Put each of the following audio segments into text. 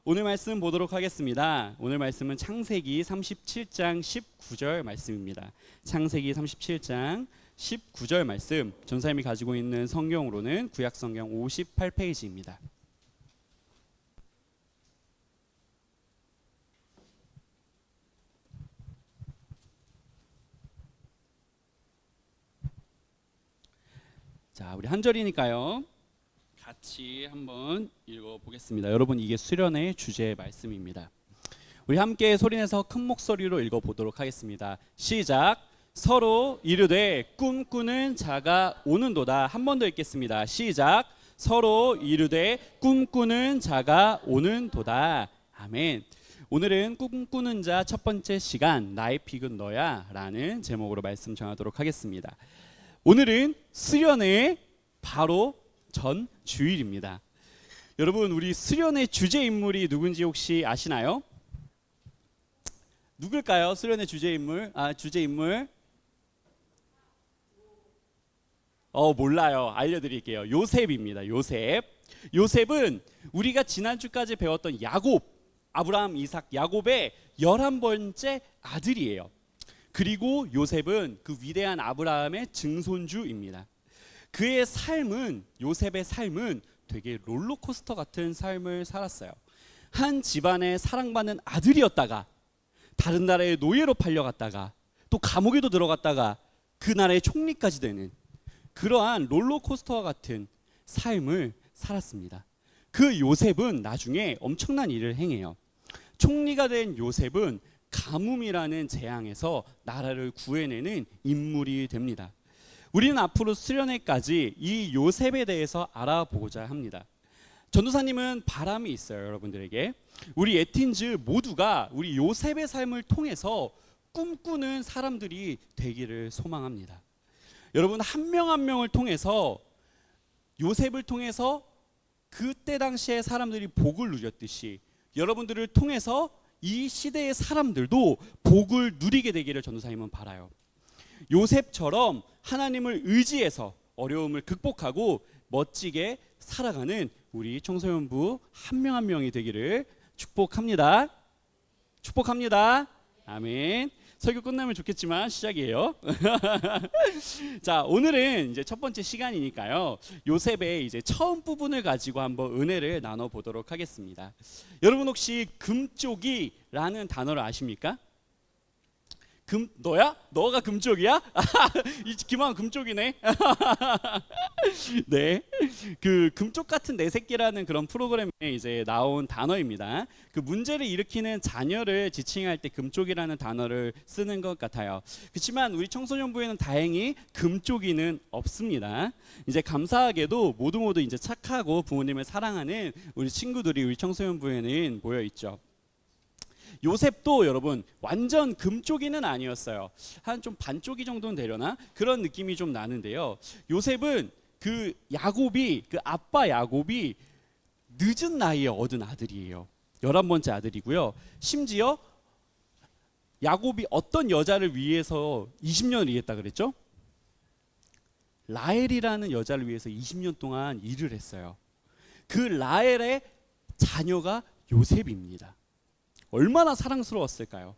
오늘 말씀 보도록 하겠습니다. 오늘 말씀은 창세기 37장 19절 말씀입니다. 창세기 37장 19절 말씀, 전사님이 가지고 있는 성경으로는 구약성경 58페이지입니다. 자, 우리 한 절이니까요. 같이 한번 읽어보겠습니다. 여러분, 이게 수련의 주제 말씀입니다. 우리 함께 소리내서 큰 목소리로 읽어보도록 하겠습니다. 시작. 서로 이르되 꿈꾸는 자가 오는도다. 한 번 더 읽겠습니다. 시작. 서로 이르되 꿈꾸는 자가 오는도다. 아멘. 오늘은 꿈꾸는 자 첫 번째 시간, 나의 픽은 너야 라는 제목으로 말씀 전하도록 하겠습니다. 오늘은 수련의 바로 전 주일입니다. 여러분, 우리 수련의 주제 인물이 누군지 혹시 아시나요? 누굴까요? 수련의 주제 인물? 주제 인물? 몰라요. 알려드릴게요. 요셉입니다. 요셉. 요셉은 우리가 지난주까지 배웠던 야곱, 아브라함, 이삭, 야곱의 11번째 아들이에요. 그리고 요셉은 그 위대한 아브라함의 증손주입니다. 그의 삶은, 요셉의 삶은 되게 롤러코스터 같은 삶을 살았어요. 한 집안의 사랑받는 아들이었다가 다른 나라의 노예로 팔려갔다가 또 감옥에도 들어갔다가 그 나라의 총리까지 되는 그러한 롤러코스터와 같은 삶을 살았습니다. 그 요셉은 나중에 엄청난 일을 행해요. 총리가 된 요셉은 가뭄이라는 재앙에서 나라를 구해내는 인물이 됩니다. 우리는 앞으로 수련회까지 이 요셉에 대해서 알아보고자 합니다. 전도사님은 바람이 있어요. 여러분들에게 우리 에틴즈 모두가 우리 요셉의 삶을 통해서 꿈꾸는 사람들이 되기를 소망합니다. 여러분, 한 명 한 명을 통해서, 요셉을 통해서 그때 당시에 사람들이 복을 누렸듯이 여러분들을 통해서 이 시대의 사람들도 복을 누리게 되기를 전도사님은 바라요. 요셉처럼 하나님을 의지해서 어려움을 극복하고 멋지게 살아가는 우리 청소년부 한 명 한 명이 되기를 축복합니다. 축복합니다. 아멘. 설교 끝나면 좋겠지만 시작이에요. 자, 오늘은 이제 첫 번째 시간이니까요. 요셉의 이제 처음 부분을 가지고 한번 은혜를 나눠 보도록 하겠습니다. 여러분, 혹시 금쪽이라는 단어를 아십니까? 너야? 너가 금쪽이야? 이 김한 금쪽이네. 네, 그 금쪽 같은 내 새끼라는 그런 프로그램에 이제 나온 단어입니다. 그 문제를 일으키는 자녀를 지칭할 때 금쪽이라는 단어를 쓰는 것 같아요. 그렇지만 우리 청소년부에는 다행히 금쪽이는 없습니다. 이제 감사하게도 모두 이제 착하고 부모님을 사랑하는 우리 친구들이 우리 청소년부에는 모여 있죠. 요셉도 여러분 완전 금쪽이는 아니었어요. 한 좀 반쪽이 정도는 되려나? 그런 느낌이 좀 나는데요. 요셉은 그 야곱이, 그 아빠 야곱이 늦은 나이에 얻은 아들이에요. 11번째 아들이고요. 심지어 야곱이 어떤 여자를 위해서 20년을 일했다 그랬죠? 라헬이라는 여자를 위해서 20년 동안 일을 했어요. 그 라헬의 자녀가 요셉입니다. 얼마나 사랑스러웠을까요?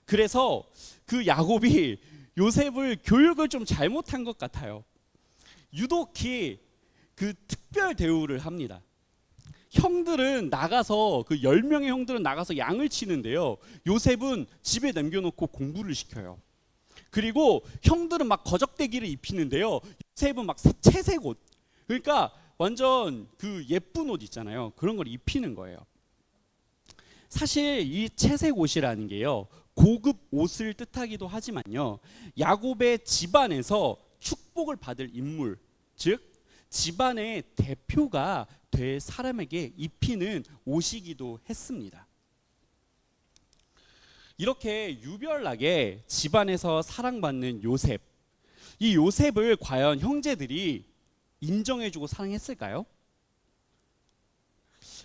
그래서 그 야곱이 요셉을 교육을 좀 잘못한 것 같아요. 유독히 그 특별 대우를 합니다. 형들은 나가서, 그 10명의 형들은 나가서 양을 치는데요. 요셉은 집에 남겨놓고 공부를 시켜요. 그리고 형들은 막 거적대기를 입히는데요. 요셉은 막 채색 옷, 그러니까 완전 그 예쁜 옷 있잖아요. 그런 걸 입히는 거예요. 사실 이 채색 옷이라는 게요, 고급 옷을 뜻하기도 하지만요, 야곱의 집안에서 축복을 받을 인물, 즉 집안의 대표가 될 사람에게 입히는 옷이기도 했습니다. 이렇게 유별나게 집안에서 사랑받는 요셉, 이 요셉을 과연 형제들이 인정해주고 사랑했을까요?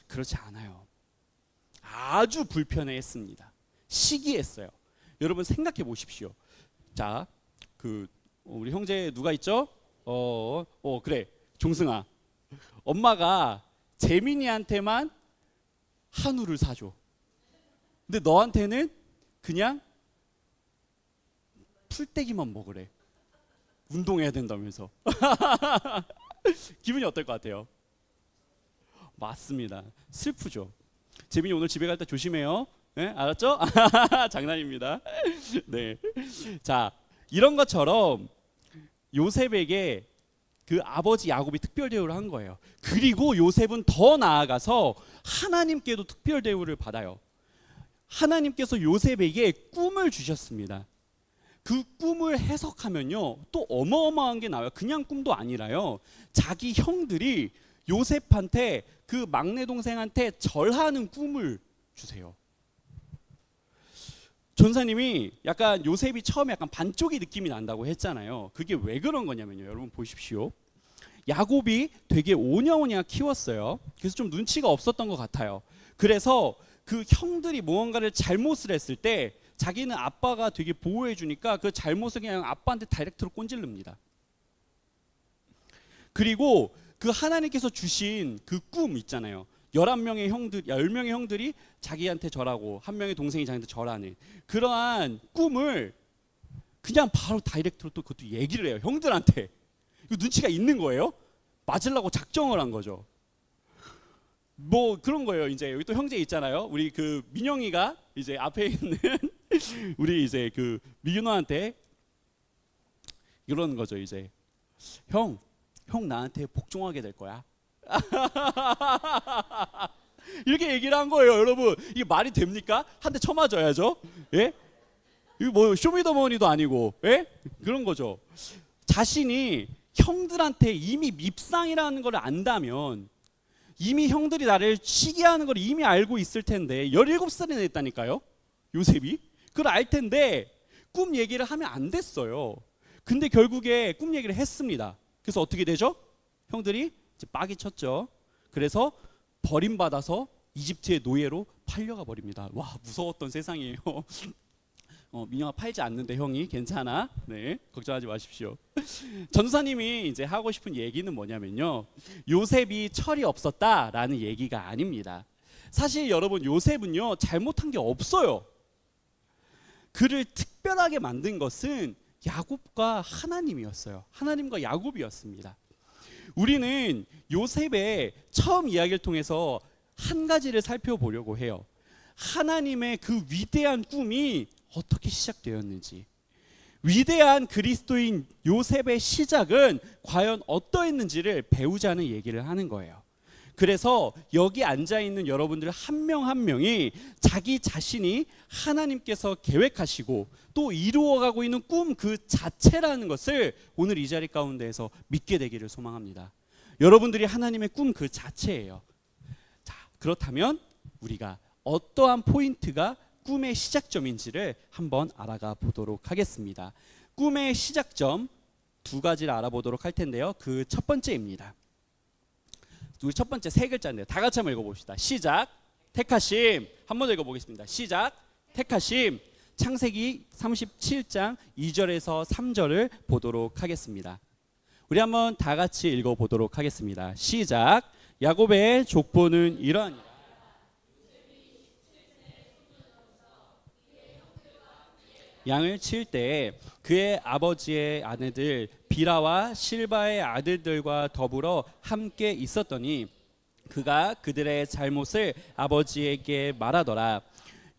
그렇지 않아요. 아주 불편해했습니다. 시기했어요. 여러분 생각해 보십시오. 자, 우리 형제 누가 있죠? 그래, 종승아. 엄마가 재민이한테만 한우를 사줘. 근데 너한테는 그냥 풀떼기만 먹으래. 운동해야 된다면서. 기분이 어떨 것 같아요? 맞습니다. 슬프죠. 재민이 오늘 집에 갈 때 조심해요. 네? 알았죠? 장난입니다. 네. 자, 이런 것처럼 요셉에게 그 아버지 야곱이 특별 대우를 한 거예요. 그리고 요셉은 더 나아가서 하나님께도 특별 대우를 받아요. 하나님께서 요셉에게 꿈을 주셨습니다. 그 꿈을 해석하면요, 또 어마어마한 게 나와요. 그냥 꿈도 아니라요, 자기 형들이 요셉한테, 그 막내 동생한테 절하는 꿈을 주세요. 전사님이 약간 요셉이 처음에 약간 반쪽이 느낌이 난다고 했잖아요. 그게 왜 그런 거냐면요, 여러분 보십시오. 야곱이 되게 오냐오냐 키웠어요. 그래서 좀 눈치가 없었던 것 같아요. 그래서 그 형들이 무언가를 잘못을 했을 때 자기는 아빠가 되게 보호해 주니까 그 잘못을 그냥 아빠한테 다이렉트로 꼰질릅니다. 그리고 그 하나님께서 주신 그 꿈 있잖아요. 11명의 형들, 10명의 형들이 자기한테 절하고 한 명의 동생이 자기한테 절하는 그러한 꿈을 그냥 바로 다이렉트로 또 그것도 얘기를 해요. 형들한테. 이거 눈치가 있는 거예요. 맞으려고 작정을 한 거죠. 뭐 그런 거예요. 이제 여기 또 형제 있잖아요. 우리 그 민영이가 이제 앞에 있는 우리 이제 그 미윤호한테 이러는 거죠. 이제 형 나한테 복종하게 될 거야. 이렇게 얘기를 한 거예요. 여러분, 이게 말이 됩니까? 한 대 쳐맞아야죠. 예? 이거 뭐 쇼미더머니도 아니고, 예? 그런 거죠. 자신이 형들한테 이미 밉상이라는 걸 안다면, 이미 형들이 나를 시기하는 걸 이미 알고 있을 텐데, 17살이나 됐다니까요, 요셉이. 그걸 알 텐데 꿈 얘기를 하면 안 됐어요. 근데 결국에 꿈 얘기를 했습니다. 그래서 어떻게 되죠? 형들이 이제 빡이 쳤죠. 그래서 버림받아서 이집트의 노예로 팔려가 버립니다. 와, 무서웠던 세상이에요. 민영아, 팔지 않는데 형이 괜찮아. 네, 걱정하지 마십시오. 전도사님이 이제 하고 싶은 얘기는 뭐냐면요, 요셉이 철이 없었다라는 얘기가 아닙니다. 사실 여러분, 요셉은요 잘못한 게 없어요. 그를 특별하게 만든 것은 야곱과 하나님이었어요. 하나님과 야곱이었습니다. 우리는 요셉의 처음 이야기를 통해서 한 가지를 살펴보려고 해요. 하나님의 그 위대한 꿈이 어떻게 시작되었는지, 위대한 그리스도인 요셉의 시작은 과연 어떠했는지를 배우자는 얘기를 하는 거예요. 그래서 여기 앉아있는 여러분들 한 명 한 명이 자기 자신이 하나님께서 계획하시고 또 이루어가고 있는 꿈 그 자체라는 것을 오늘 이 자리 가운데에서 믿게 되기를 소망합니다. 여러분들이 하나님의 꿈 그 자체예요. 자, 그렇다면 우리가 어떠한 포인트가 꿈의 시작점인지를 한번 알아가 보도록 하겠습니다. 꿈의 시작점 두 가지를 알아보도록 할 텐데요. 그 첫 번째입니다. 우리 첫 번째 세 글자인데요. 다 같이 한번 읽어봅시다. 시작, 택하심. 한 번 더 읽어보겠습니다. 시작, 택하심. 창세기 37장 2절에서 3절을 보도록 하겠습니다. 우리 한번 다 같이 읽어보도록 하겠습니다. 시작. 야곱의 족보는 이러하니라. 양을 칠 때 그의 아버지의 아내들 비라와 실바의 아들들과 더불어 함께 있었더니 그가 그들의 잘못을 아버지에게 말하더라.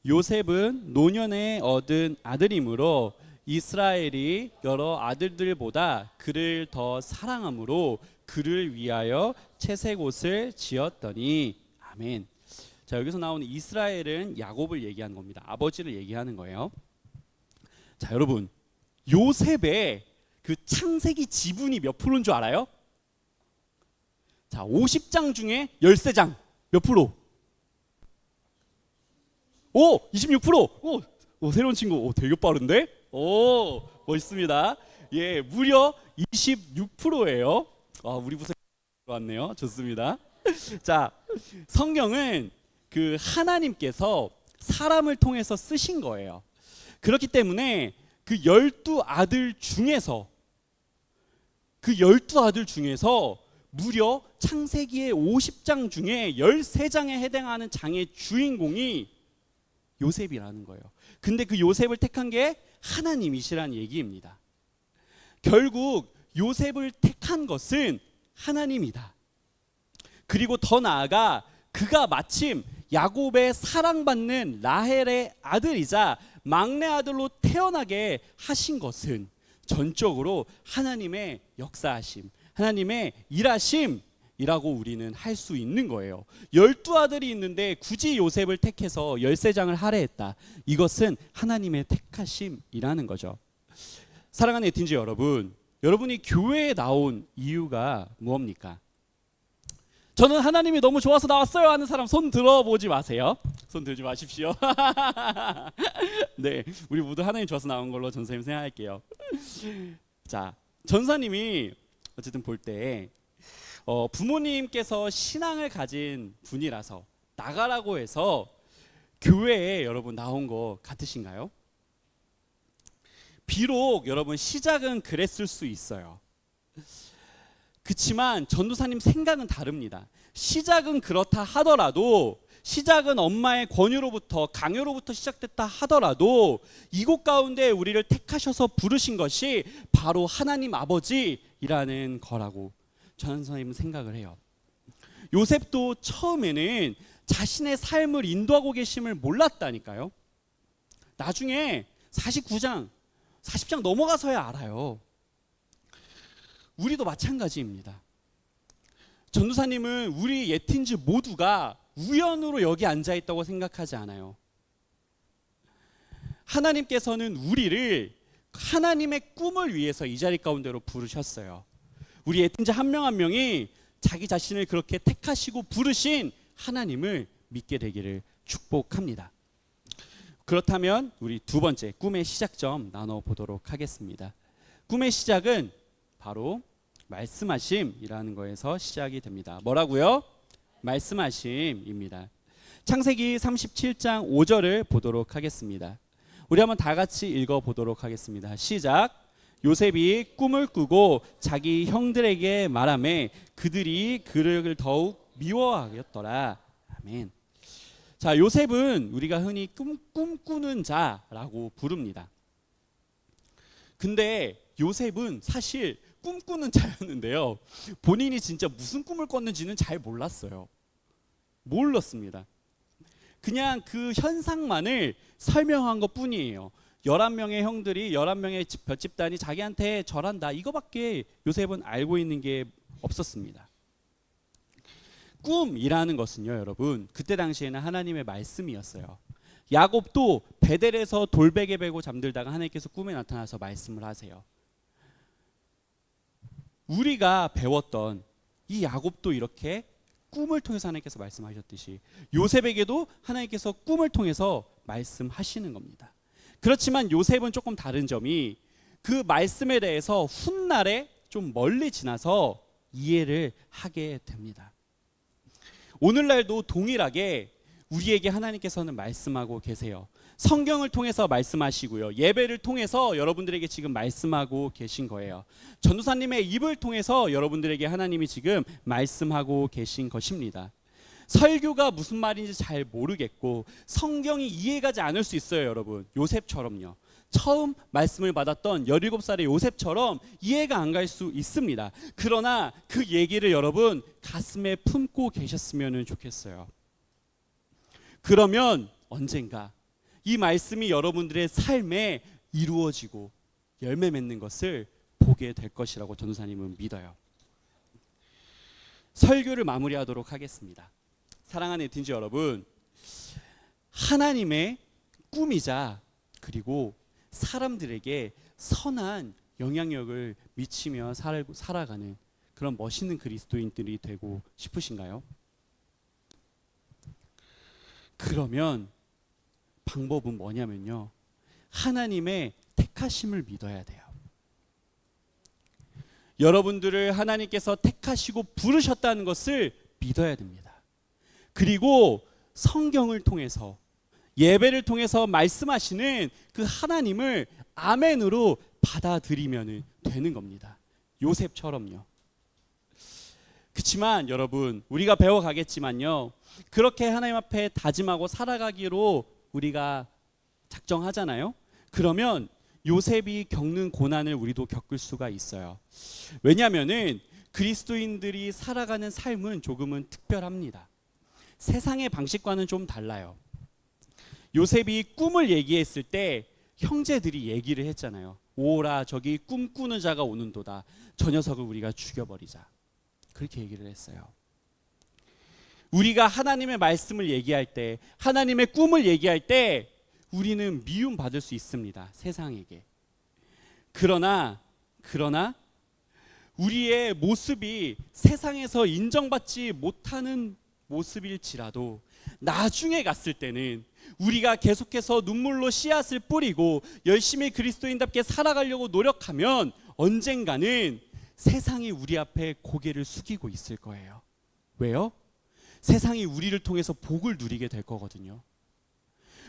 요셉은 노년에 얻은 아들이므로 이스라엘이 여러 아들들보다 그를 더 사랑하므로 그를 위하여 채색 옷을 지었더니. 아멘. 자, 여기서 나오는 이스라엘은 야곱을 얘기하는 겁니다. 아버지를 얘기하는 거예요. 자, 여러분, 요셉의 그 창세기 지분이 몇 프로인 줄 알아요? 자, 50장 중에 13장 몇 프로? 오, 26%. 오, 새로운 친구. 오, 되게 빠른데? 오, 멋있습니다. 예, 무려 26%예요. 아, 우리 부서 왔네요. 좋습니다. 자, 성경은 그 하나님께서 사람을 통해서 쓰신 거예요. 그렇기 때문에 그 12아들 중에서 무려 창세기의 50장 중에 13장에 해당하는 장의 주인공이 요셉이라는 거예요. 근데 그 요셉을 택한 게 하나님이시란 얘기입니다. 결국 요셉을 택한 것은 하나님이다. 그리고 더 나아가 그가 마침 야곱의 사랑받는 라헬의 아들이자 막내 아들로 태어나게 하신 것은 전적으로 하나님의 역사하심, 하나님의 일하심이라고 우리는 할 수 있는 거예요. 12아들이 있는데 굳이 요셉을 택해서 13장을 할애했다. 이것은 하나님의 택하심이라는 거죠. 사랑하는 에틴즈 여러분, 여러분이 교회에 나온 이유가 무엇입니까? 저는 하나님이 너무 좋아서 나왔어요 하는 사람 손 들어보지 마세요. 손 들지 마십시오. 네, 우리 모두 하나님 좋아서 나온 걸로 전사님 생각할게요. 자, 전사님이 어쨌든 볼 때 부모님께서 신앙을 가진 분이라서 나가라고 해서 교회에 여러분 나온 거 같으신가요? 비록 여러분 시작은 그랬을 수 있어요. 그렇지만 전도사님 생각은 다릅니다. 시작은 그렇다 하더라도, 시작은 엄마의 권유로부터 강요로부터 시작됐다 하더라도 이곳 가운데 우리를 택하셔서 부르신 것이 바로 하나님 아버지이라는 거라고 전도사님은 생각을 해요. 요셉도 처음에는 자신의 삶을 인도하고 계심을 몰랐다니까요. 나중에 49장 40장 넘어가서야 알아요. 우리도 마찬가지입니다. 전도사님은 우리 예틴즈 모두가 우연으로 여기 앉아있다고 생각하지 않아요. 하나님께서는 우리를 하나님의 꿈을 위해서 이 자리 가운데로 부르셨어요. 우리 예틴즈 한 명 한 명이 자기 자신을 그렇게 택하시고 부르신 하나님을 믿게 되기를 축복합니다. 그렇다면 우리 두 번째 꿈의 시작점 나눠보도록 하겠습니다. 꿈의 시작은 바로 말씀하심이라는 거에서 시작이 됩니다. 뭐라고요? 말씀하심입니다. 창세기 37장 5절을 보도록 하겠습니다. 우리 한번 다 같이 읽어보도록 하겠습니다. 시작. 요셉이 꿈을 꾸고 자기 형들에게 말하매 그들이 그를 더욱 미워하였더라. 아멘. 자, 요셉은 우리가 흔히 꿈꾸는 자라고 부릅니다. 근데 요셉은 사실 꿈꾸는 자였는데요, 본인이 진짜 무슨 꿈을 꿨는지는 잘 몰랐습니다. 그냥 그 현상만을 설명한 것 뿐이에요. 11명의 형들이 11명의 볏집단이 자기한테 절한다, 이거밖에 요셉은 알고 있는 게 없었습니다. 꿈이라는 것은요 여러분, 그때 당시에는 하나님의 말씀이었어요. 야곱도 베델에서 돌베개 베고 잠들다가 하나님께서 꿈에 나타나서 말씀을 하세요. 우리가 배웠던 이 야곱도 이렇게 꿈을 통해서 하나님께서 말씀하셨듯이 요셉에게도 하나님께서 꿈을 통해서 말씀하시는 겁니다. 그렇지만 요셉은 조금 다른 점이 그 말씀에 대해서 훗날에 좀 멀리 지나서 이해를 하게 됩니다. 오늘날도 동일하게 우리에게 하나님께서는 말씀하고 계세요. 성경을 통해서 말씀하시고요, 예배를 통해서 여러분들에게 지금 말씀하고 계신 거예요. 전도사님의 입을 통해서 여러분들에게 하나님이 지금 말씀하고 계신 것입니다. 설교가 무슨 말인지 잘 모르겠고 성경이 이해가지 않을 수 있어요. 여러분, 요셉처럼요. 처음 말씀을 받았던 17살의 요셉처럼 이해가 안 갈 수 있습니다. 그러나 그 얘기를 여러분 가슴에 품고 계셨으면 좋겠어요. 그러면 언젠가 이 말씀이 여러분들의 삶에 이루어지고 열매 맺는 것을 보게 될 것이라고 전도사님은 믿어요. 설교를 마무리하도록 하겠습니다. 사랑하는 에틴즈 여러분, 하나님의 꿈이자 그리고 사람들에게 선한 영향력을 미치며 살아가는 그런 멋있는 그리스도인들이 되고 싶으신가요? 그러면 방법은 뭐냐면요, 하나님의 택하심을 믿어야 돼요. 여러분들을 하나님께서 택하시고 부르셨다는 것을 믿어야 됩니다. 그리고 성경을 통해서, 예배를 통해서 말씀하시는 그 하나님을 아멘으로 받아들이면 되는 겁니다. 요셉처럼요. 그렇지만 여러분, 우리가 배워가겠지만요, 그렇게 하나님 앞에 다짐하고 살아가기로 우리가 작정하잖아요. 그러면 요셉이 겪는 고난을 우리도 겪을 수가 있어요. 왜냐하면은 그리스도인들이 살아가는 삶은 조금은 특별합니다. 세상의 방식과는 좀 달라요. 요셉이 꿈을 얘기했을 때 형제들이 얘기를 했잖아요. 오라, 저기 꿈꾸는 자가 오는도다. 저 녀석을 우리가 죽여버리자. 그렇게 얘기를 했어요. 우리가 하나님의 말씀을 얘기할 때, 하나님의 꿈을 얘기할 때 우리는 미움받을 수 있습니다. 세상에게. 그러나 우리의 모습이 세상에서 인정받지 못하는 모습일지라도 나중에 갔을 때는 우리가 계속해서 눈물로 씨앗을 뿌리고 열심히 그리스도인답게 살아가려고 노력하면 언젠가는 세상이 우리 앞에 고개를 숙이고 있을 거예요. 왜요? 세상이 우리를 통해서 복을 누리게 될 거거든요.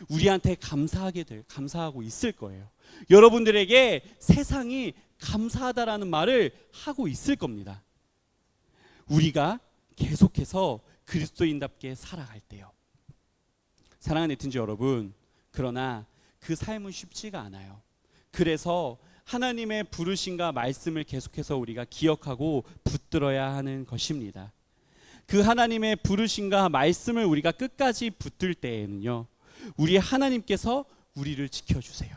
우리한테 감사하고 있을 거예요. 여러분들에게 세상이 감사하다라는 말을 하고 있을 겁니다. 우리가 계속해서 그리스도인답게 살아갈 때요. 사랑하는 네티즌 여러분, 그러나 그 삶은 쉽지가 않아요. 그래서 하나님의 부르심과 말씀을 계속해서 우리가 기억하고 붙들어야 하는 것입니다. 그 하나님의 부르심과 말씀을 우리가 끝까지 붙들 때에는요, 우리 하나님께서 우리를 지켜주세요.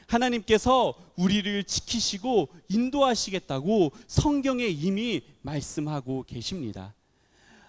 하나님께서 우리를 지키시고 인도하시겠다고 성경에 이미 말씀하고 계십니다.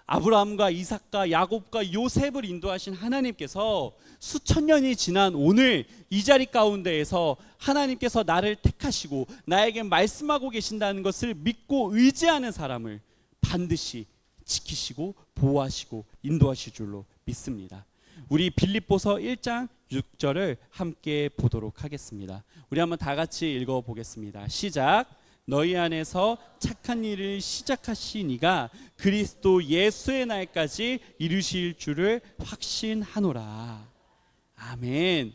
아브라함과 이삭과 야곱과 요셉을 인도하신 하나님께서 수천 년이 지난 오늘 이 자리 가운데에서 하나님께서 나를 택하시고 나에게 말씀하고 계신다는 것을 믿고 의지하는 사람을 반드시 지키시고 보호하시고 인도하실 줄로 믿습니다. 우리 빌립보서 1장 6절을 함께 보도록 하겠습니다. 우리 한번 다 같이 읽어보겠습니다. 시작. 너희 안에서 착한 일을 시작하신 이가 그리스도 예수의 날까지 이루실 줄을 확신하노라. 아멘.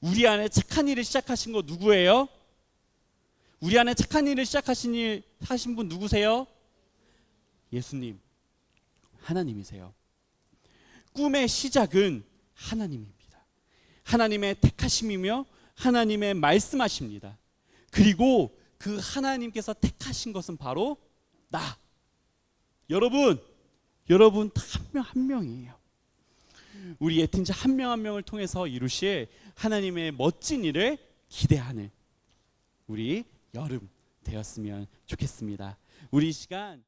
우리 안에 착한 일을 시작하신 거 누구예요? 우리 안에 착한 일을 하신 분 누구세요? 예수님, 하나님이세요. 꿈의 시작은 하나님입니다. 하나님의 택하심이며 하나님의 말씀하십니다. 그리고 그 하나님께서 택하신 것은 바로 나. 여러분 다 한 명이에요. 우리 예틴자 한 명 한 명을 통해서 이루실 하나님의 멋진 일을 기대하는 우리 여름 되었으면 좋겠습니다. 우리 이 시간